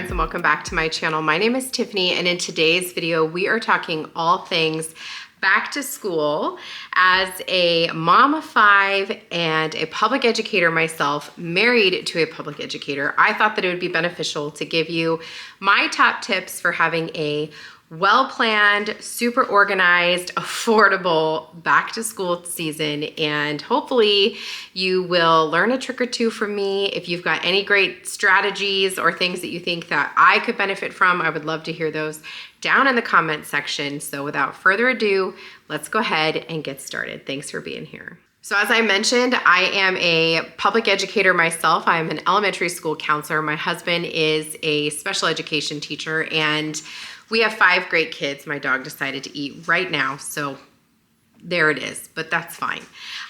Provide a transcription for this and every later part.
friends, and welcome back to my channel. My name is Tiffany, and in today's video we are talking all things back to school. As a mom of 5 and a public educator myself, married to a public educator, I thought that it would be beneficial to give you my top tips for having a well-planned, super organized, affordable back to school season. And hopefully you will learn a trick or two from me. If you've got any great strategies or things that you think that I could benefit from, I would love to hear those down in the comment section. So without further ado, let's go ahead and get started. Thanks for being here. So as I mentioned, I am a public educator myself. I'm an elementary school counselor. My husband is a special education teacher, and we have 5 great kids. My dog decided to eat right now, so there it is, but that's fine.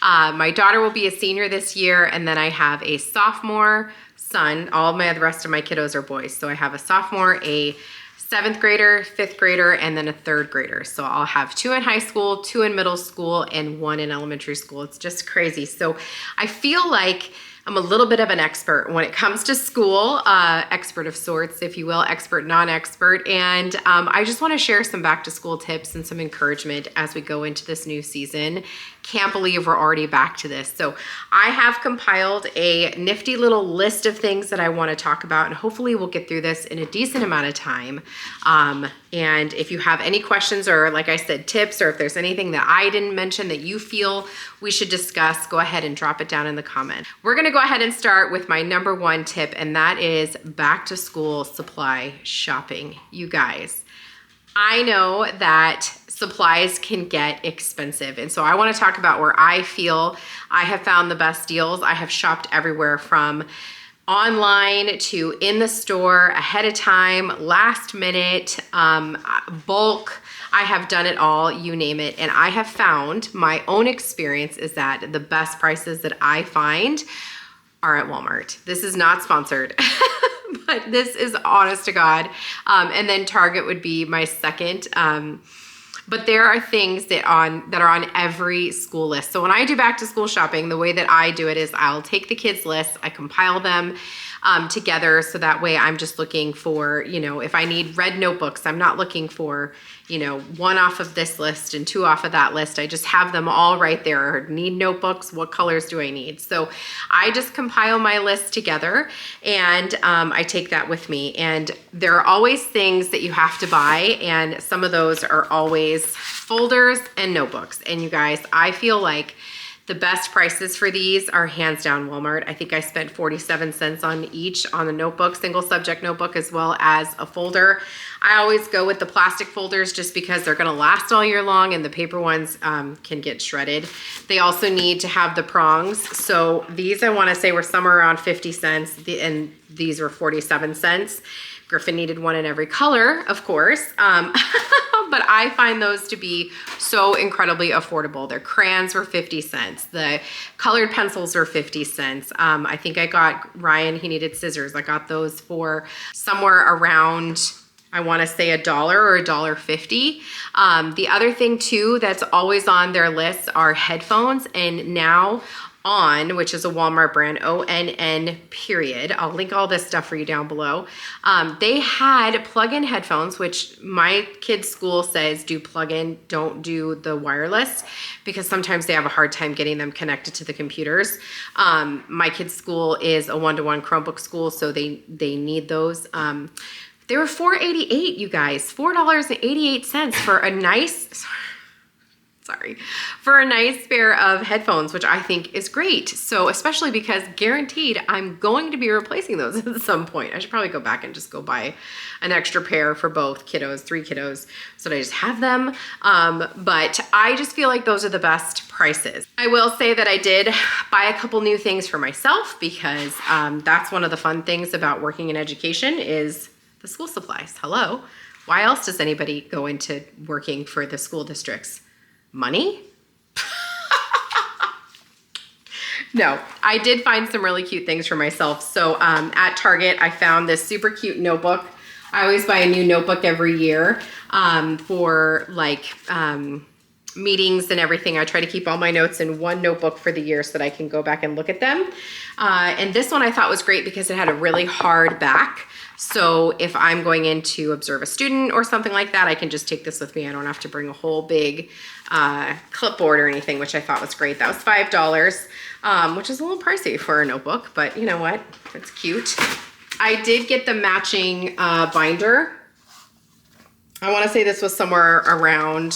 My daughter will be a senior this year, and then I have a sophomore son. All the rest of my kiddos are boys. So I have a sophomore, a 7th grader, 5th grader, and then a 3rd grader. So I'll have 2 in high school, 2 in middle school, and 1 in elementary school. It's just crazy. So I feel like I'm a little bit of an expert when it comes to school, expert of sorts, if you will, expert, non-expert. And I just want to share some back to school tips and some encouragement as we go into this new season. Can't believe we're already back to this. So I have compiled a nifty little list of things that I want to talk about, and hopefully we'll get through this in a decent amount of time. And if you have any questions or, like I said, tips, or if there's anything that I didn't mention that you feel we should discuss, go ahead and drop it down in the comments. We're going to go ahead and start with my number 1 tip, and that is back to school supply shopping. You guys, I know that supplies can get expensive, and so I want to talk about where I feel I have found the best deals. I have shopped everywhere from online to in the store, ahead of time, last minute, bulk. I have done it all, you name it. And I have found, my own experience is that the best prices that I find are at Walmart. This is not sponsored, but this is honest to God. And then Target would be my second. But there are things that are on every school list. So when I do back to school shopping, the way that I do it is I'll take the kids' lists, I compile them together, so that way I'm just looking for, if I need red notebooks, I'm not looking for, 1 off of this list and 2 off of that list. I just have them all right there. Need notebooks? What colors do I need? So I just compile my list together, and I take that with me. And there are always things that you have to buy, and some of those are always folders and notebooks. And you guys, I feel like the best prices for these are hands down Walmart. I think I spent 47 cents on each, on the notebook, single subject notebook, as well as a folder. I always go with the plastic folders just because they're gonna last all year long, and the paper ones can get shredded. They also need to have the prongs. So these, I wanna say, were somewhere around 50 cents, and these were 47 cents. Griffin needed one in every color, of course, but I find those to be so incredibly affordable. Their crayons were 50 cents. The colored pencils were 50 cents. I think I got Ryan, he needed scissors. I got those for somewhere around, I wanna say $1 or $1.50. The other thing too that's always on their list are headphones, and now On, which is a Walmart brand, ONN period. I'll link all this stuff for you down below. They had plug-in headphones, which my kids' school says do plug-in, don't do the wireless, because sometimes they have a hard time getting them connected to the computers. My kids' school is a 1-to-1 Chromebook school, so they need those. They were $4.88, you guys, $4.88 for a nice, for a nice pair of headphones, which I think is great. So especially because guaranteed I'm going to be replacing those at some point. I should probably go back and just go buy an extra pair for both kiddos, 3 kiddos, so that I just have them. But I just feel like those are the best prices. I will say that I did buy a couple new things for myself, because that's one of the fun things about working in education is the school supplies. Hello. Why else does anybody go into working for the school districts? Money? No, I did find some really cute things for myself. So at Target, I found this super cute notebook. I always buy a new notebook every year for like meetings and everything, I try to keep all my notes in one notebook for the year so that I can go back and look at them. And this one I thought was great because it had a really hard back. So if I'm going in to observe a student or something like that, I can just take this with me. I don't have to bring a whole big clipboard or anything, which I thought was great. That was $5, which is a little pricey for a notebook, but you know what? It's cute. I did get the matching binder. I want to say this was somewhere around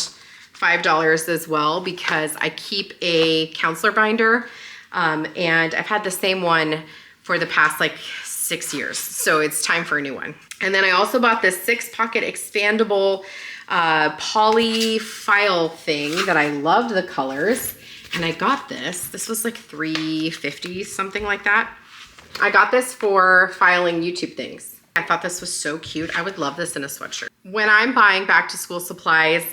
$5 as well because I keep a counselor binder and I've had the same one for the past like 6 years. So it's time for a new one. And then I also bought this 6-pocket expandable poly file thing that I loved the colors. And I got this. This was like $3.50, something like that. I got this for filing YouTube things. I thought this was so cute. I would love this in a sweatshirt. When I'm buying back to school supplies,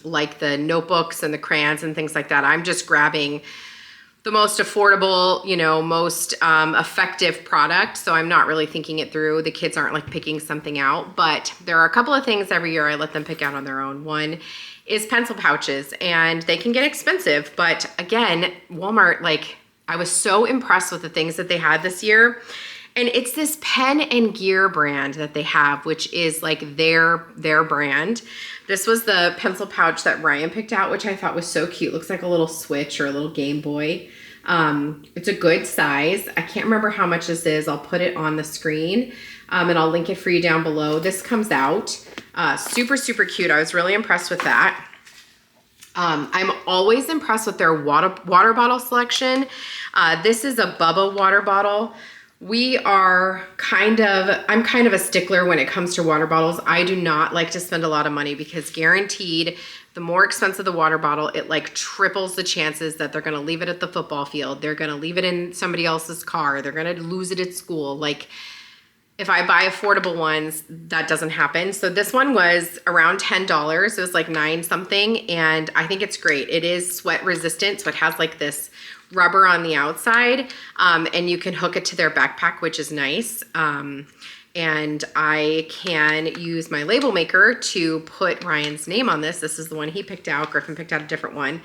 like the notebooks and the crayons and things like that, I'm just grabbing the most affordable, you know, most effective product. So I'm not really thinking it through. The kids aren't like picking something out, but there are a couple of things every year I let them pick out on their own. One is pencil pouches, and they can get expensive, but again, Walmart, like, I was so impressed with the things that they had this year. And it's this Pen and Gear brand that they have, which is like their brand. This was the pencil pouch that Ryan picked out, which I thought was so cute. Looks like a little Switch or a little Game Boy. It's a good size. I can't remember how much this is. I'll put it on the screen and I'll link it for you down below. This comes out super, super cute. I was really impressed with that. I'm always impressed with their water bottle selection. This is a Bubba water bottle. I'm kind of a stickler when it comes to water bottles. I do not like to spend a lot of money because guaranteed the more expensive the water bottle, it like triples the chances that they're going to leave it at the football field. They're going to leave it in somebody else's car. They're going to lose it at school. Like, if I buy affordable ones, that doesn't happen. So this one was around $10. It was like 9 something. And I think it's great. It is sweat resistant. So it has like this rubber on the outside. And you can hook it to their backpack, which is nice. And I can use my label maker to put Ryan's name on this. This is the one he picked out. Griffin picked out a different one.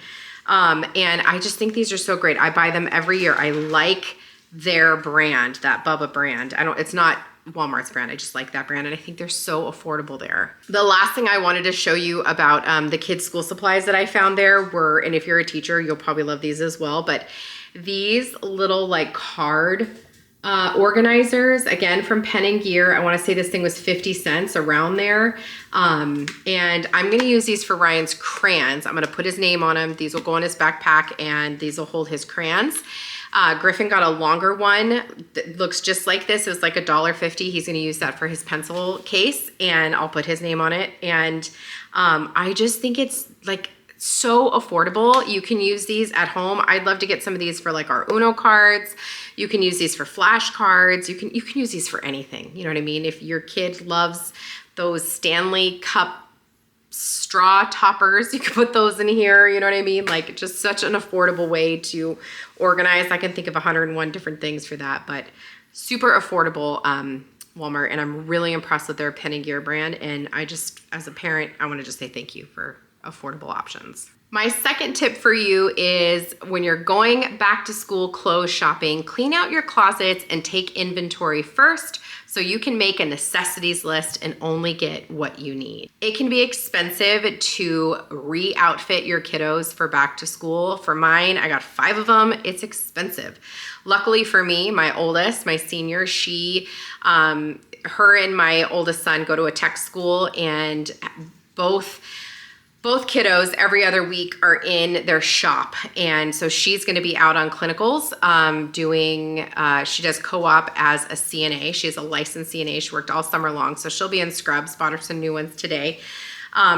And I just think these are so great. I buy them every year. I like their brand, that Bubba brand. It's not Walmart's brand. I just like that brand, and I think they're so affordable there. The last thing I wanted to show you about the kids' school supplies that I found there were, and if you're a teacher, you'll probably love these as well, but these little like card organizers, again, from Pen and Gear. I want to say this thing was 50 cents around there. And I'm going to use these for Ryan's crayons. I'm going to put his name on them. These will go in his backpack and these will hold his crayons. Griffin got a longer one that looks just like this. It was like $1.50. He's going to use that for his pencil case, and I'll put his name on it. And I just think it's like so affordable. You can use these at home. I'd love to get some of these for like our Uno cards. You can use these for flashcards. You can use these for anything. You know what I mean? If your kid loves those Stanley Cup straw toppers, you can put those in here. You know what I mean? Like, just such an affordable way to organize. I can think of 101 different things for that, but super affordable Walmart. And I'm really impressed with their Pen and Gear brand. And I just, as a parent, I want to just say thank you for affordable options. My second tip for you is when you're going back to school clothes shopping, clean out your closets and take inventory first so you can make a necessities list and only get what you need. It can be expensive to re-outfit your kiddos for back to school. For mine, I got 5 of them. It's expensive. Luckily for me, my oldest, my senior, her and my oldest son go to a tech school, and both kiddos every other week are in their shop. And so she's gonna be out on clinicals she does co-op as a CNA. She's a licensed CNA. She worked all summer long. So she'll be in scrubs, bought her some new ones today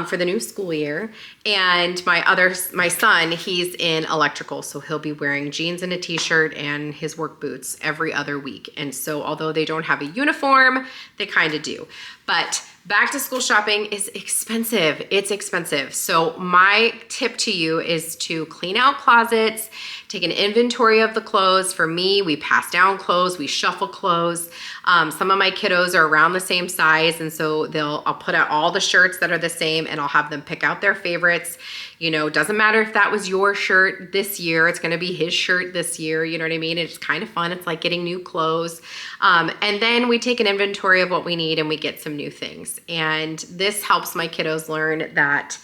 for the new school year. And my son, he's in electrical. So he'll be wearing jeans and a t-shirt and his work boots every other week. And so although they don't have a uniform, they kind of do. But back to school shopping is expensive. It's expensive. So my tip to you is to clean out closets, take an inventory of the clothes. For me, we pass down clothes, we shuffle clothes. Some of my kiddos are around the same size, and so I'll put out all the shirts that are the same, and I'll have them pick out their favorites. You know, doesn't matter if that was your shirt this year, it's gonna be his shirt this year, you know what I mean? It's kind of fun. It's like getting new clothes. And then we take an inventory of what we need and we get some new things. And this helps my kiddos learn that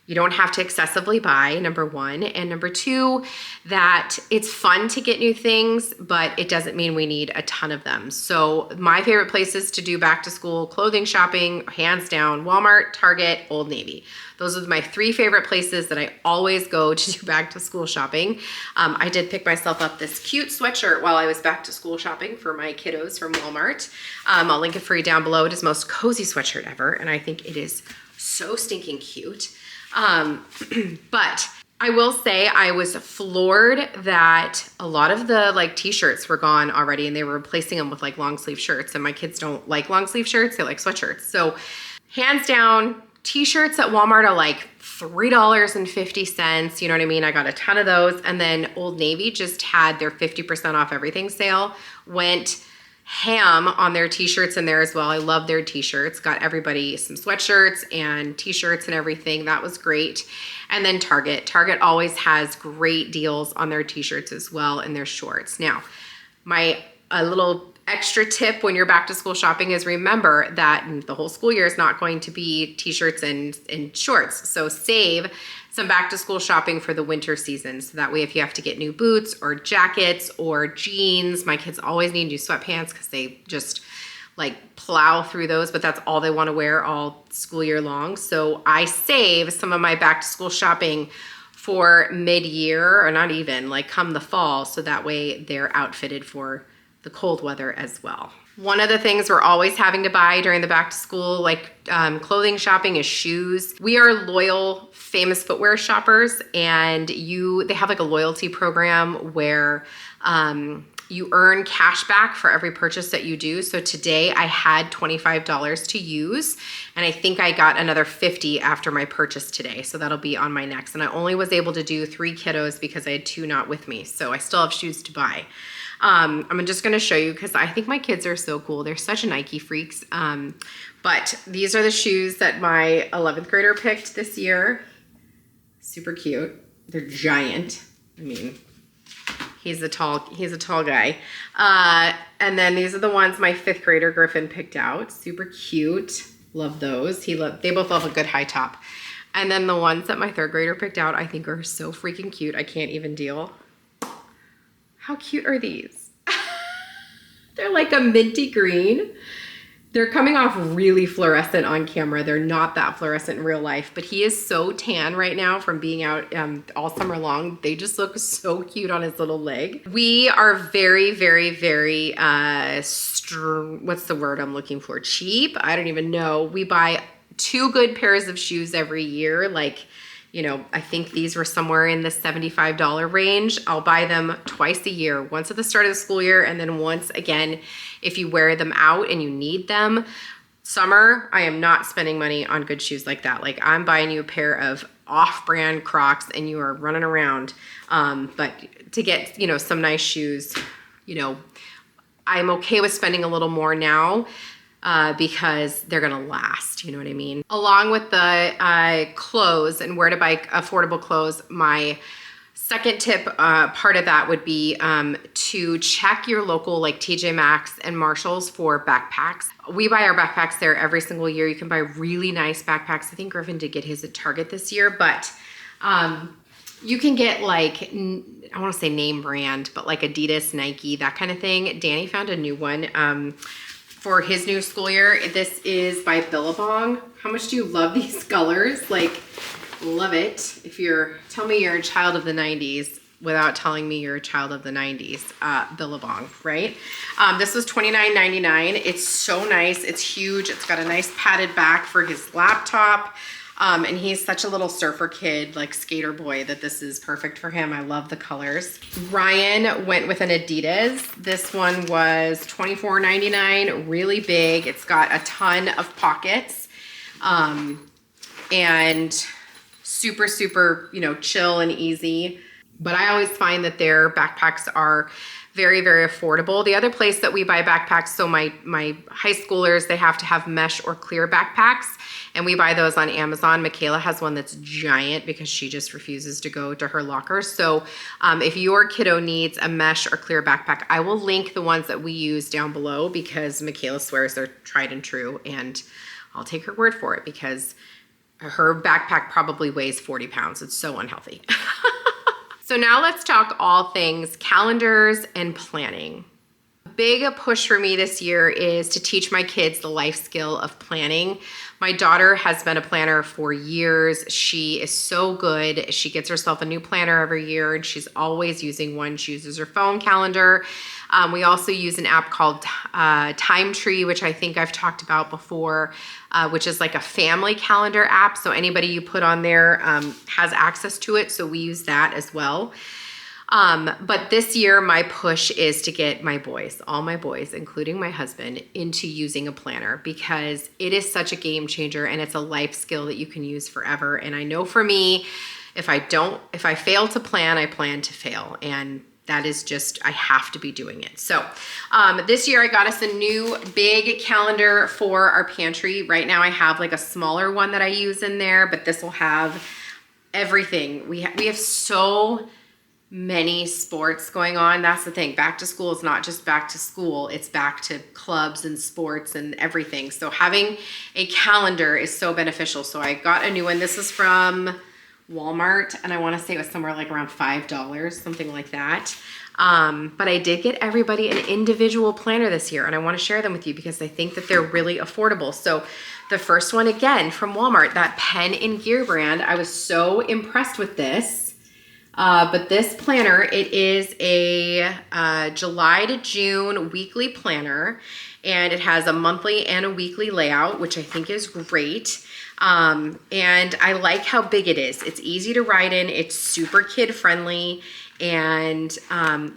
you don't have to excessively buy, number one. And number two, that it's fun to get new things, but it doesn't mean we need a ton of them. So my favorite places to do back to school clothing shopping, hands down, Walmart, Target, Old Navy. Those are my three favorite places that I always go to do back to school shopping. I did pick myself up this cute sweatshirt while I was back to school shopping for my kiddos from Walmart. I'll link it for you down below. It is the most cozy sweatshirt ever, and I think it is so stinking cute. But I will say I was floored that a lot of the like t-shirts were gone already and they were replacing them with like long sleeve shirts, and my kids don't like long sleeve shirts, they like sweatshirts. So hands down, t-shirts at Walmart are like $3.50. You know what I mean? I got a ton of those. And then Old Navy just had their 50% off everything sale, went ham on their t-shirts in there as well. I love their t-shirts. Got everybody some sweatshirts and t-shirts and everything. That was great. And then Target. Target always has great deals on their t-shirts as well and their shorts. Now, a little extra tip when you're back to school shopping is remember that the whole school year is not going to be t-shirts and shorts. So save some back to school shopping for the winter season. So that way, if you have to get new boots or jackets or jeans, my kids always need new sweatpants because they just like plow through those, but that's all they want to wear all school year long. So I save some of my back to school shopping for mid-year, or not even, like come the fall, so that way they're outfitted for the cold weather as well. One of the things we're always having to buy during the back to school, like clothing shopping, is shoes. We are loyal Famous Footwear shoppers, and they have like a loyalty program where you earn cash back for every purchase that you do. So today I had $25 to use, and I think I got another $50 after my purchase today. So that'll be on my next. And I only was able to do 3 kiddos because I had 2 not with me. So I still have shoes to buy. I'm just gonna show you because I think my kids are so cool. They're such Nike freaks. But these are the shoes that my 11th grader picked this year. Super cute. They're giant. I mean, he's a tall guy. And then these are the ones my 5th grader Griffin picked out. Super cute. Love those. They both love a good high top. And then the ones that my 3rd grader picked out, I think are so freaking cute. I can't even deal. How cute are these? They're like a minty green. They're coming off really fluorescent on camera. They're not that fluorescent in real life, but he is so tan right now from being out all summer long. They just look so cute on his little leg. We are very, very, very, what's the word I'm looking for? Cheap? I don't even know. We buy 2 good pairs of shoes every year. Like, you know, I think these were somewhere in the $75 range. I'll buy them twice a year, once at the start of the school year and then once again if you wear them out and you need them. Summer, I am not spending money on good shoes like that. Like I'm buying you a pair of off-brand Crocs and you are running around. But to get, you know, some nice shoes, you know, I'm okay with spending a little more now. Because they're gonna last, you know what I mean? Along with the clothes and where to buy affordable clothes, my second tip, part of that would be to check your local like TJ Maxx and Marshalls for backpacks. We buy our backpacks there every single year. You can buy really nice backpacks. I think Griffin did get his at Target this year, but you can get like, I wanna say name brand, but like Adidas, Nike, that kind of thing. Danny found a new one. For his new school year. This is by Billabong. How much do you love these colors? Like, love it. Tell me you're a child of the 90s without telling me you're a child of the 90s, Billabong, right? This was $29.99. It's so nice. It's huge. It's got a nice padded back for his laptop. And he's such a little surfer kid, like skater boy, that this is perfect for him. I love the colors. Ryan went with an Adidas. This one was $24.99, really big. It's got a ton of pockets, and super, super, you know, chill and easy. But I always find that their backpacks are very, very affordable. The other place that we buy backpacks, so my high schoolers, they have to have mesh or clear backpacks, and we buy those on Amazon. Michaela has one that's giant because she just refuses to go to her locker. So if your kiddo needs a mesh or clear backpack, I will link the ones that we use down below because Michaela swears they're tried and true, and I'll take her word for it because her backpack probably weighs 40 pounds. It's so unhealthy. So now let's talk all things calendars and planning. A big push for me this year is to teach my kids the life skill of planning. My daughter has been a planner for years. She is so good. She gets herself a new planner every year and she's always using one. She uses her phone calendar. We also use an app called Time Tree, which I think I've talked about before, which is like a family calendar app. So anybody you put on there has access to it. So we use that as well. But this year, my push is to get my boys, all my boys, including my husband, into using a planner because it is such a game changer and it's a life skill that you can use forever. And I know for me, if I fail to plan, I plan to fail. And that is just, I have to be doing it. So this year I got us a new big calendar for our pantry. Right now I have like a smaller one that I use in there, but this will have everything. We have so many sports going on. That's the thing. Back to school is not just back to school. It's back to clubs and sports and everything. So having a calendar is so beneficial. So I got a new one. This is from Walmart, and I want to say it was somewhere like around $5, something like that. But I did get everybody an individual planner this year, and I want to share them with you because I think that they're really affordable. So the first one, again, from Walmart, that Pen and Gear brand, I was so impressed with this. But this planner, it is a July to June weekly planner, and it has a monthly and a weekly layout, which I think is great. And I like how big it is. It's easy to write in. It's super kid friendly. And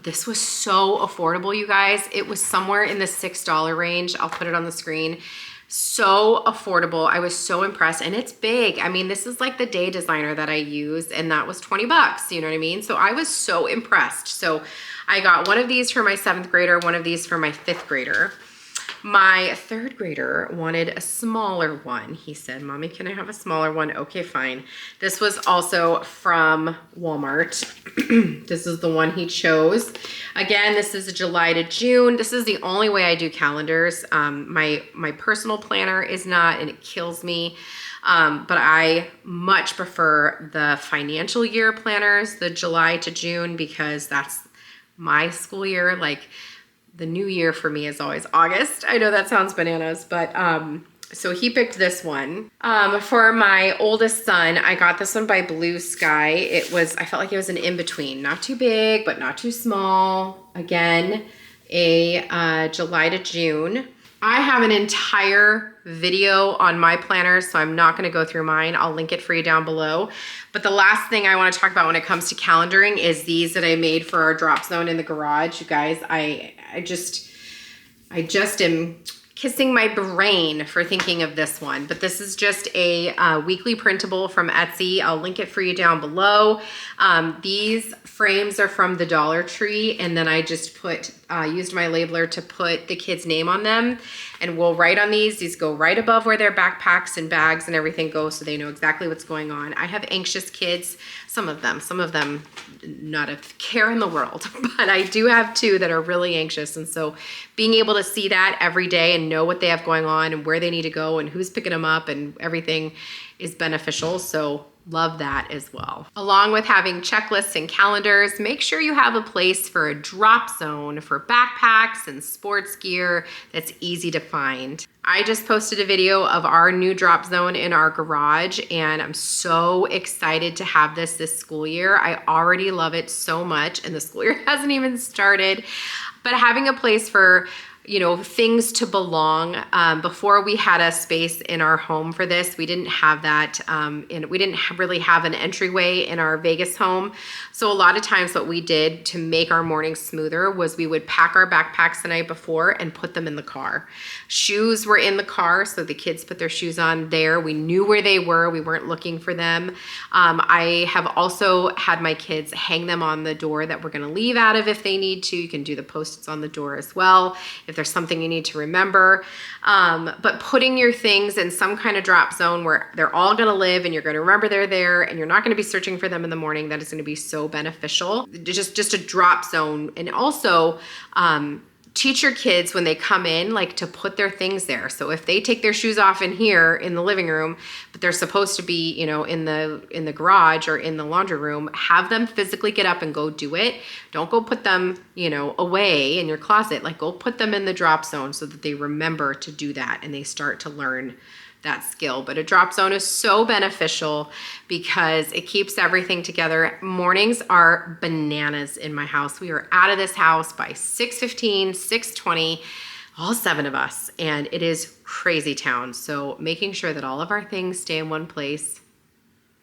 this was so affordable, you guys. It was somewhere in the $6 range. I'll put it on the screen. So affordable. I was so impressed, and it's big. I mean, this is like the day designer that I use, and that was 20 bucks, you know what I mean? So I was so impressed. So I got one of these for my 7th grader, one of these for my 5th grader. My 3rd grader wanted a smaller one. He said, "Mommy, can I have a smaller one?" Okay, fine. This was also from Walmart. This is the one he chose. Again, this is a July to June. This is the only way I do calendars. My personal planner is not, and it kills me. But I much prefer the financial year planners, the July to June, because that's my school year. Like, the new year for me is always August. I know that sounds bananas, but so he picked this one. For my oldest son, I got this one by Blue Sky. I felt like it was an in-between, not too big, but not too small. Again, a July to June. I have an entire video on my planners, so I'm not gonna go through mine. I'll link it for you down below. But the last thing I wanna talk about when it comes to calendaring is these that I made for our drop zone in the garage. You guys, I just am kissing my brain for thinking of this one. But this is just a weekly printable from Etsy. I'll link it for you down below. These frames are from the Dollar Tree, and then I just used my labeler to put the kid's name on them. And we'll write on these. These go right above where their backpacks and bags and everything go, so they know exactly what's going on. I have anxious kids, some of them not a care in the world, but I do have 2 that are really anxious. And so being able to see that every day and know what they have going on and where they need to go and who's picking them up and everything is beneficial. So love that as well. Along with having checklists and calendars, make sure you have a place for a drop zone for backpacks and sports gear that's easy to find. I just posted a video of our new drop zone in our garage, and I'm so excited to have this school year. I already love it so much, and the school year hasn't even started. But having a place for things to belong. Before we had a space in our home for this, we didn't have that, and we didn't really have an entryway in our Vegas home. So a lot of times what we did to make our mornings smoother was we would pack our backpacks the night before and put them in the car. Shoes were in the car, so the kids put their shoes on there. We knew where they were. We weren't looking for them. I have also had my kids hang them on the door that we're gonna leave out of if they need to. You can do the post-its on the door as well if there's something you need to remember. But putting your things in some kind of drop zone where they're all gonna live and you're gonna remember they're there and you're not gonna be searching for them in the morning, that is gonna be so beneficial. Just a drop zone. And also, teach your kids when they come in, like, to put their things there. So if they take their shoes off in here in the living room, but they're supposed to be, in the garage or in the laundry room, have them physically get up and go do it. Don't go put them, away in your closet. Like, go put them in the drop zone so that they remember to do that and they start to learn that skill. But a drop zone is so beneficial because it keeps everything together. Mornings are bananas in my house. We are out of this house by 6:15, 6:20, all 7 of us, and it is crazy town. So making sure that all of our things stay in one place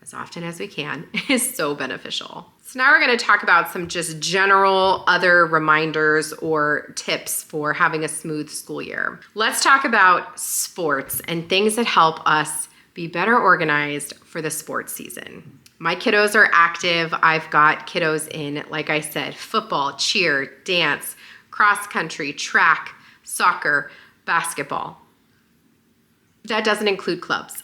as often as we can is so beneficial. So now we're going to talk about some just general other reminders or tips for having a smooth school year. Let's talk about sports and things that help us be better organized for the sports season. My kiddos are active. I've got kiddos in, like I said, football, cheer, dance, cross country, track, soccer, basketball. That doesn't include clubs.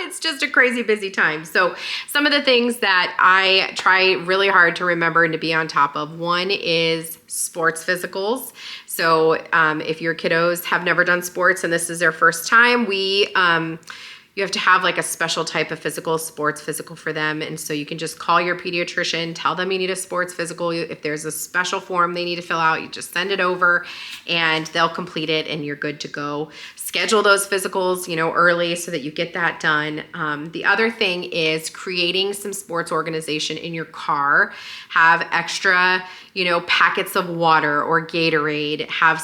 It's just a crazy busy time. So some of the things that I try really hard to remember and to be on top of, one is sports physicals. So if your kiddos have never done sports and this is their first time, you have to have like a special type of sports physical for them. And so you can just call your pediatrician, tell them you need a sports physical. If there's a special form they need to fill out, you just send it over and they'll complete it and you're good to go. Schedule those physicals, early so that you get that done. The other thing is creating some sports organization in your car. Have extra, packets of water or Gatorade. Have,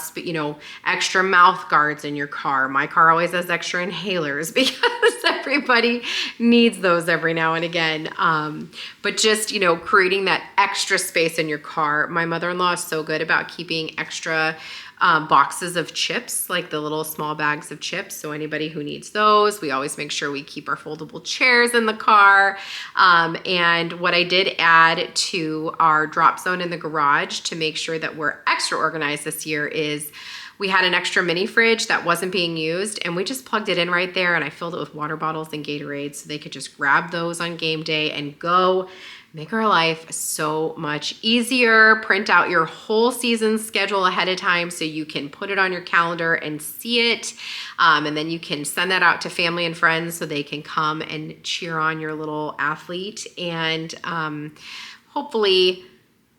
extra mouth guards in your car. My car always has extra inhalers because everybody needs those every now and again. But just, creating that extra space in your car. My mother-in-law is so good about keeping extra boxes of chips, like the little small bags of chips. So anybody who needs those, we always make sure we keep our foldable chairs in the car. And what I did add to our drop zone in the garage to make sure that we're extra organized this year is we had an extra mini fridge that wasn't being used and we just plugged it in right there and I filled it with water bottles and Gatorade so they could just grab those on game day and go. Make our life so much easier. Print out your whole season schedule ahead of time so you can put it on your calendar and see it. And then you can send that out to family and friends so they can come and cheer on your little athlete. And hopefully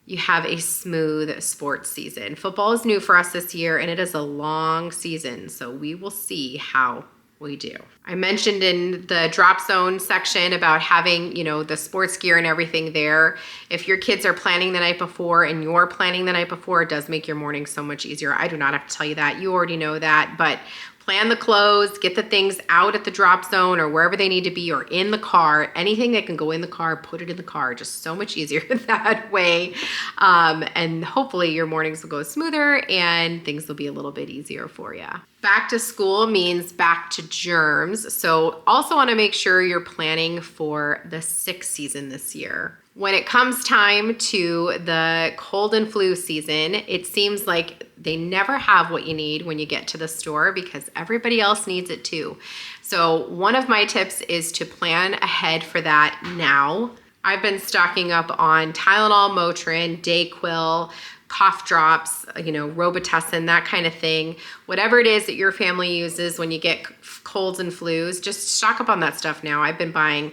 you have a smooth sports season. Football is new for us this year and it is a long season. So we will see how we do. I mentioned in the drop zone section about having, the sports gear and everything there. If your kids are planning the night before and you're planning the night before, it does make your morning so much easier. I do not have to tell you that. You already know that, but plan the clothes, get the things out at the drop zone or wherever they need to be or in the car. Anything that can go in the car, put it in the car. Just so much easier that way. And hopefully your mornings will go smoother and things will be a little bit easier for you. Back to school means back to germs. So also want to make sure you're planning for the sick season this year. When it comes time to the cold and flu season, it seems like they never have what you need when you get to the store because everybody else needs it too. So one of my tips is to plan ahead for that now. I've been stocking up on Tylenol, Motrin, Dayquil, cough drops, Robitussin, that kind of thing. Whatever it is that your family uses when you get colds and flus, just stock up on that stuff now. I've been buying,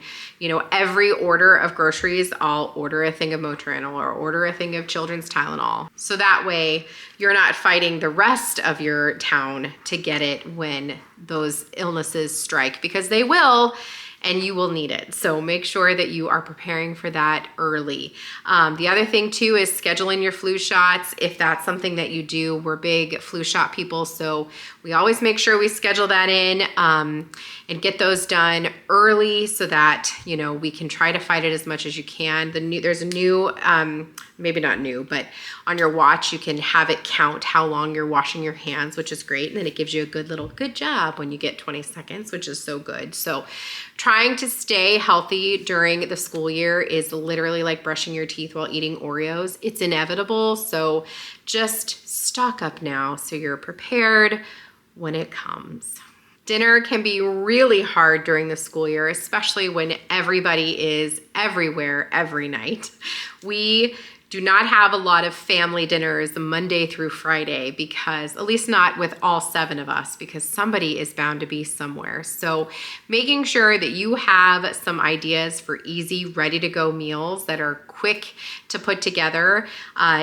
every order of groceries, I'll order a thing of Motrin or order a thing of children's Tylenol. So that way you're not fighting the rest of your town to get it when those illnesses strike, because they will. and you will need it. So make sure that you are preparing for that early. The other thing too is scheduling your flu shots. If that's something that you do, we're big flu shot people, so we always make sure we schedule that in and get those done early so that, you know, we can try to fight it as much as you can. There's a new, maybe not new, but on your watch, you can have it count how long you're washing your hands, which is great. And then it gives you a good job when you get 20 seconds, which is so good. So trying to stay healthy during the school year is literally like brushing your teeth while eating Oreos. It's inevitable. So just stock up now so you're prepared when it comes. Dinner can be really hard during the school year, especially when everybody is everywhere every night. We do not have a lot of family dinners Monday through Friday because, at least not with all 7 of us, because somebody is bound to be somewhere. So making sure that you have some ideas for easy, ready to go meals that are quick to put together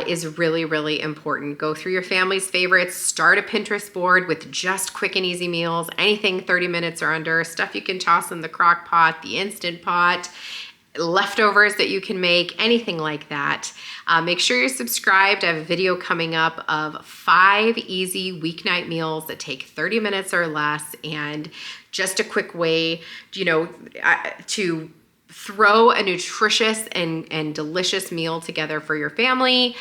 is really, really important. Go through your family's favorites, start a Pinterest board with just quick and easy meals, anything 30 minutes or under, stuff you can toss in the crock pot, the Instant Pot, leftovers that you can make, anything like that. Make sure you're subscribed. I have a video coming up of 5 easy weeknight meals that take 30 minutes or less, and just a quick way, you know, to throw a nutritious and delicious meal together for your family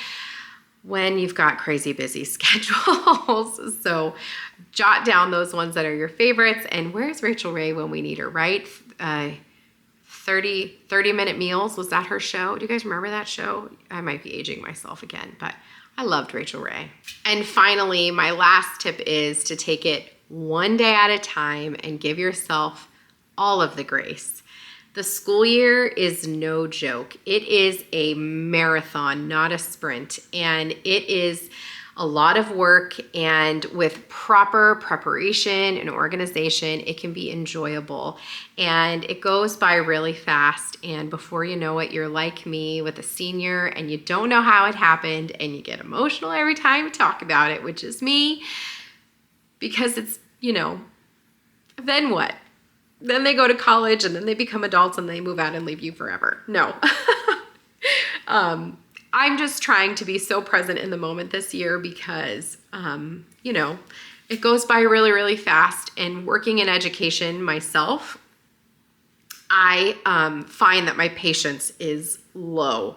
when you've got crazy busy schedules. So jot down those ones that are your favorites. And where's Rachel Ray when we need her, right? 30-minute meals, was that her show? Do you guys remember that show? I might be aging myself again, but I loved Rachel Ray. And finally, my last tip is to take it one day at a time and give yourself all of the grace. The school year is no joke. It is a marathon, not a sprint, and it is a lot of work, and with proper preparation and organization, it can be enjoyable, and it goes by really fast. And before you know it, you're like me with a senior and you don't know how it happened, and you get emotional every time you talk about it, which is me, because it's, you know, then what? Then they go to college and then they become adults and they move out and leave you forever. No. I'm just trying to be so present in the moment this year because, you know, it goes by really, really fast. And working in education myself, I find that my patience is low.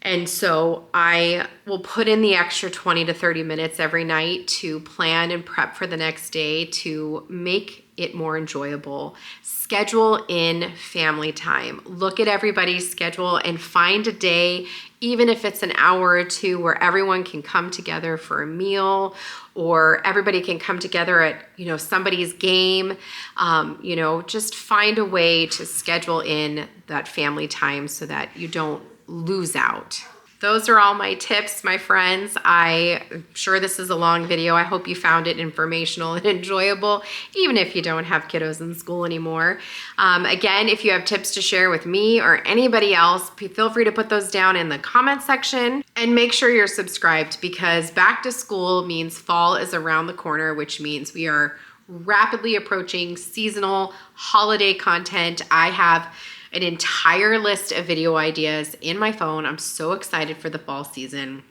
And so I will put in the extra 20 to 30 minutes every night to plan and prep for the next day to make it more enjoyable. Schedule in family time. Look at everybody's schedule and find a day, even if it's an hour or two, where everyone can come together for a meal, or everybody can come together at, you know, somebody's game. You know, just find a way to schedule in that family time so that you don't lose out. Those are all my tips, my friends. I'm sure this is a long video. I hope you found it informational and enjoyable, even if you don't have kiddos in school anymore. Again, if you have tips to share with me or anybody else, feel free to put those down in the comment section, and make sure you're subscribed, because back to school means fall is around the corner, which means we are rapidly approaching seasonal holiday content. I have an entire list of video ideas in my phone. I'm so excited for the fall season,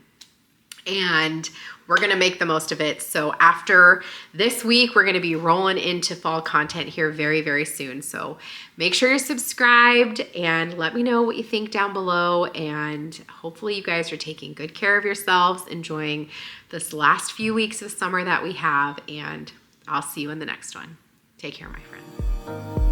and we're gonna make the most of it. So after this week, we're gonna be rolling into fall content here very, very soon. So make sure you're subscribed and let me know what you think down below. And hopefully you guys are taking good care of yourselves, enjoying this last few weeks of summer that we have, and I'll see you in the next one. Take care, my friends.